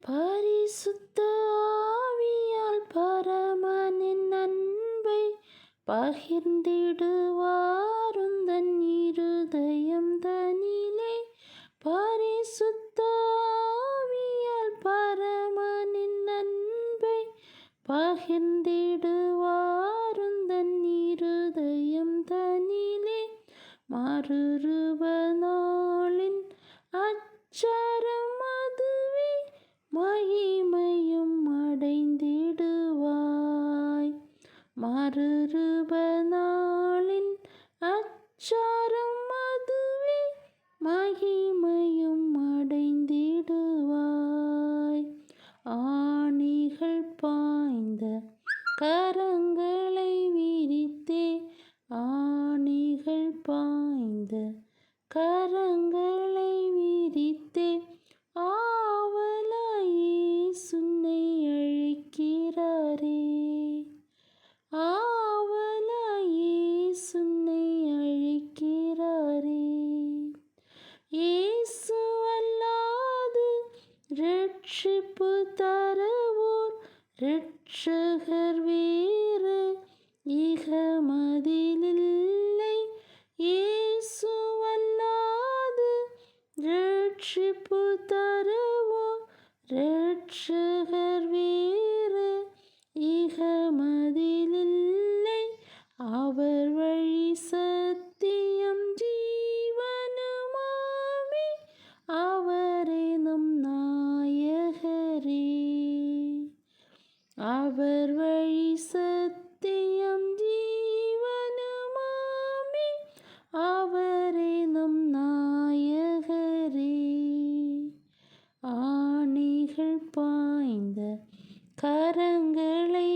பரிசுத்த ஆவியால் பரமனின் அன்பை பகிர்ந்திடுவாருந்தன் இருதயம் தனிலே. பரிசுத்த ஆவியால் பரமனின் அன்பை பகிர்ந்திடுவாருந்தன் இருதயம் தனிலே. மறுரூப நாளின் அச்சாரம் அதுவே, மகிமையும் அடைந்திடுவாய். மறுரூப நாளின் அச்சாரம் அதுவே, மகிமையும் அடைந்திடுவாய். ஆணிகள் பாய்ந்த கரங்களை விரித்தே, ஆணிகள் பாய்ந்த கரங்களை விரித்தே, ஆவலாய் இயேசுனை அழைக்கிறாரே. ஆவலாய் இயேசுனை அழைக்கிறாரே. இயேசு அல்லாது இரட்சிப்பு தருவோர் இரட்சகர் வேறு இகமதிலில்லை. இயேசு அல்லாது இரட்சிப்பு தருவோர் இரட்சகர் வேறு இகமதிலில்லை. அவர் வழி சத்தியம் ஜீவனுமாமே, அவரே நம் நாயகரே. அவர் வழி சத்தியம் ஜீவனுமாமே, அவரே நம் நாயகரே. ஆணிகள் பாய்ந்த கரங்களை